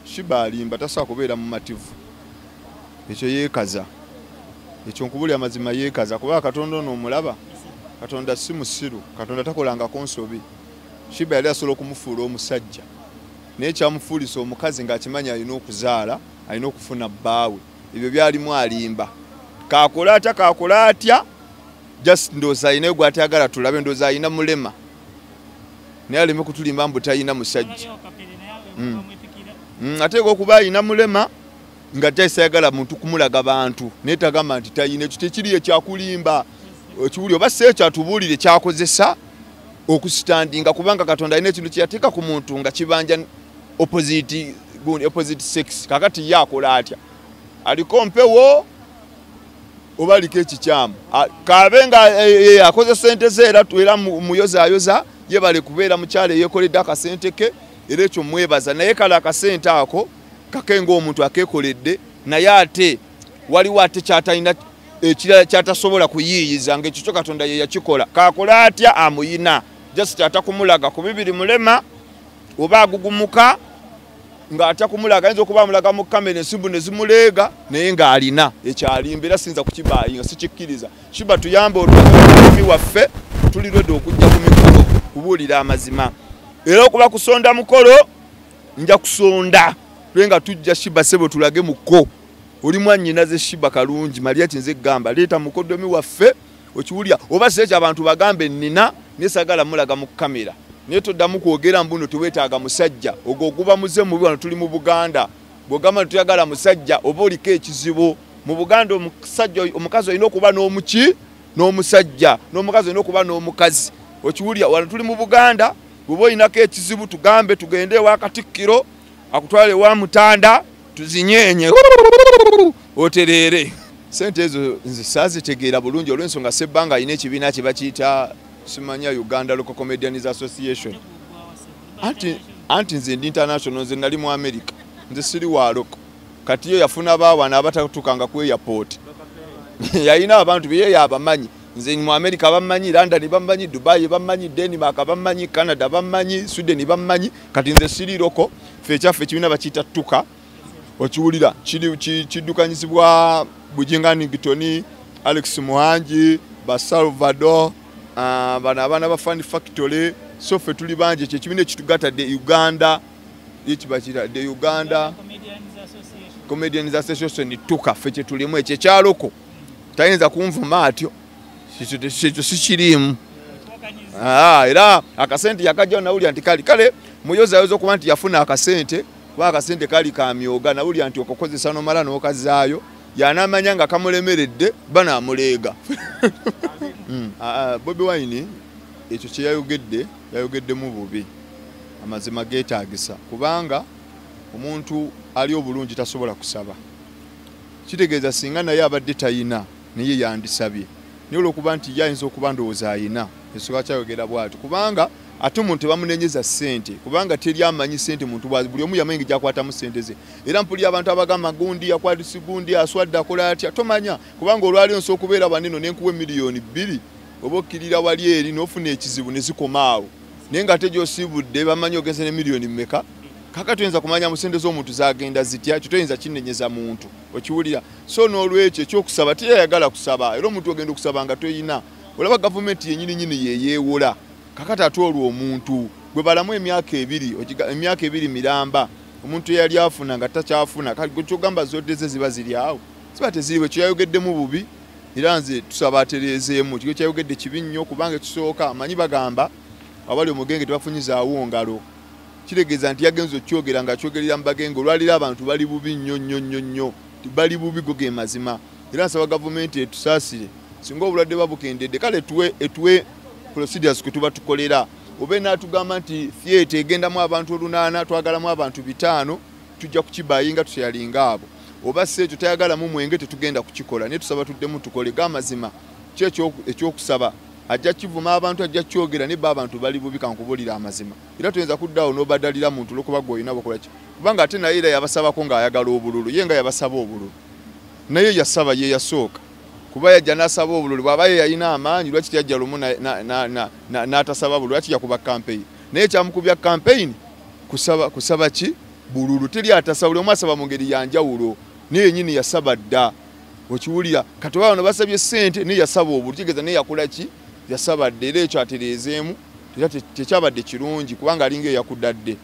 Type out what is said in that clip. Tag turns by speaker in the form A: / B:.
A: Shiba alimba tasobola kubeera mu mativu ekyo yeekaza ekyo nkubulya amazima yeekaza kuba Katonda ono omulaba Katonda si musiru Katonda takolangako nsobi Shiba yali asobola okumufuula omusajja naye kyamufuulisa omukazi ng'akimanya alina okuzaala alina okufuna bbaawe ebyo byalimu alimba kakola atya just ndooza ayinayo gw'atayagala tulabe ndooza ayina mulema naye aleme kutulimba mbu tayina musajja ateeka okuba ayina mulema nga tayisayagala muntu kumulaga bantu naye tagamba nti tayina ekyo tekiri ekyakulimba ekiwuli oba si ekyo atubuulire kyakozesa okusitandinga kubanga Katonda alina ekintu kyeyateeka ku muntu nga kibanja opposite sex kakati ye akola atya aliko mpewo oba aliko ekikyamu kabe nga akoze sente ze era muyozaayoza yebale kubeera mukyala eyeekoledde akasente ke era ekyo mwebaza naye kale akasente ako kakenga omuntu akeekoledde naye ate waliwo ate kyatalina ekirala kyatasobola kuyiiyiza ng'ekyo kyo Katonda ye yakikola kakola atya amuyina just atakumulaga ku bibiri mulema oba agugumuka ng'atakumulaga ayinza okuba amulaga mu kamera ensibu ne zimuleega naye ng'alina ekyalimba era sinza kukibaayinga sikikkiriza Shiba tuyambe olulimi waffe tuli lwedde okujja ku mikolo kubuulira amazima era okuba kusonda mukolo nja kusonda twenga tujja Shiba sebo tulage muko oli mwannyinaze Shiba kalungi Maria kinze gamba leeta mukodomi waffe okiwulya oba seekyo abantu bagambe nina nesagala mulaga mu kamera naye toddamu kwogera mbuno teweetaaga musajja ogwo oguba muze mubi wano tuli mu Buganda bw'ogamba tuyagala musajja oba oliko ekizibu mu Buganda omukazi olina okuba n'omusajja n'omukazi olina okuba n'omukazi okiwulya wano tuli mu Buganda bw'oba olinako ekizibu tugambe tugende ewa Katikkiro akutwale ewa Mutanda tuzinyenye otereere sente ezo nze saazitegeera bulungi olw'ensonga Ssebbanga alina ekibiina kye bakiyita simanya Uganda Local Comedians Association anti nze ndi international nze nali mu America nze siri wa loko kati yo yafuna baawana abatatukanga ku airport yalina abantu bye yabamanyi nze mu America bamanyi London bamanyi Dubai bamanyi Denmark bamanyi Canada bamanyi Sweden bamanyi kati nze siri loko fe kyaffe kibiina bakiyita tuka okiwulira kiddukanyizibwa Bujingani Gitoni Alex Muhanji ba Salvador bana abana ba Fun Factory sofe tuli banje kye kibiina ekitugatadde Uganda ekibakira de Uganda Comedians Association tuka fe kye tulimu ekyo kyaloko tayinza kunvuma atyo kyo sikirimu era akasente yakajja nawulya nti kale muyozayoza okuba nti yafuna akasente kuba akasente kali kamyoga nawulya nti okokozesa nomala n'okazaayo yanamanya nga kamulemeredde banaamuleega Bobi Wine ekyo kye yayogeddemu bubi amazima geetaagisa kubanga omuntu ali obulungi tasobola kusaba kitegeeza singa naye abadde tayina naye yandisabye naye olwokuba nti yayinza okuba ndowooza ayina ensonga kyayogera bw'ati kubanga ate omuntu bamunenyeza ssente kubanga teri amanyi ssente muntu buli omu yamanyi gyakwatamu ssente ze era mpulira abantu abagamba gundi yakwatisi gundi aswadde akola atya tomanya kubanga olwali nsobola okubeera waneno nenkuwa miliyoni 2 oba okkirira wali eri n'ofuna ekizibu ne zikoma awo naye nga ate gy'osiibudde bamanyi ogenze ne miliyoni mmeka kaka toyinza kumanya mu ssente z'omuntu zagenda zitya kyo toyinza kinenyeza muntu okiwulira so n'olwekyo ekyokusaba teyayagala kusaba era omuntu ogenda okusaba nga toyina olaba gavumenti yennyini yeyeewola kakati ate olwo omuntu gwe balamu emyaka 2 miramba omuntu yali afuna nga takyafuna kyogamba zote ze ziba ziri awo ziba teziriwe kyeyayogeddemu bubi era nze tusaba atereezeemu kyo kyayogedde kibi nnyo kubanga ekisooka amanyi bagamba abali omugenge tebafunyizaawo ngalo kitegeeza nti yagenza okyogera nga akyogerera mu bagenge olwalira abantu bali bubi nnyo bali bubi go ge mazima era nsaba gavumenti etusaasire singa obulwadde babukendedde kale etuwe procedures kwe tuba tukolera obe n'atugamba nti theatre egendamu abantu 8 twagalamu abantu 5 tujja kukibayinga tusyalinga abo oba si ekyo tayagalamu mwenge tetugenda kukikola naye tusaba tuddemu tukole gamazima kyekyo ekyokusaba ajja kivuma abantu ajja kyogera ne abantu bali bubi kankubulira amazima era tuyinza kuddawo n'obadalira muntu lokuba gwoyina bakola ki kubanga ate naye era yabasabako ng'ayagala obululu ye nga yabasaba obululu naye yasaba ye yasooka kuba yajja n'asaba obululu bw'aba ye yalina amaanyi lwaki yajja lumu n'atasaba bululu lwaki yakuba campaign naye kyamukubya campaign kusaba ki bululu teri atasabule omu asaba mu ngeri yanjawulo naye nyini yasaba dda okiwulira kati bano basabye ssente naye yasaba obulu kigeza naye yakola ki yasaba dda era ekyo atereezeemu tekyabadde kirungi kubanga alinga eyakudadde